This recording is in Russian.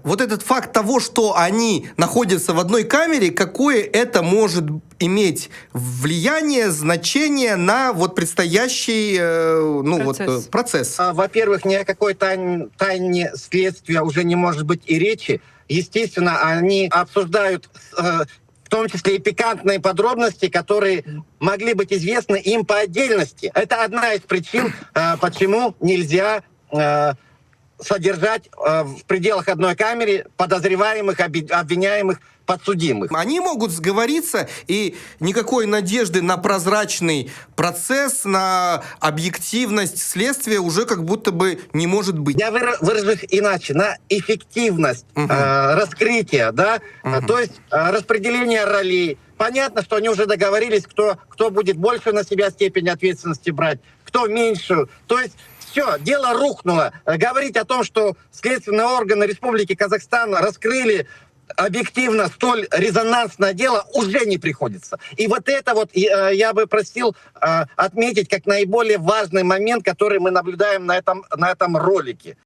вот этот факт того, что они находятся в одной камере, какое это может иметь влияние, значение на вот предстоящий процесс? Во-первых, ни о какой тайне следствия уже не может быть и речи. Естественно, они обсуждают в том числе и пикантные подробности, которые могли быть известны им по отдельности. Это одна из причин, почему нельзя содержать в пределах одной камеры подозреваемых, обвиняемых, подсудимых. Они могут сговориться, и никакой надежды на прозрачный процесс, на объективность следствия уже как будто бы не может быть. Я выражусь иначе, на эффективность раскрытия, да, то есть распределение ролей. Понятно, что они уже договорились, кто будет большую на себя степень ответственности брать, кто меньшую. То есть все, дело рухнуло. Говорить о том, что следственные органы Республики Казахстан раскрыли объективно столь резонансное дело, уже не приходится. И вот это вот я бы просил отметить как наиболее важный момент, который мы наблюдаем на этом ролике.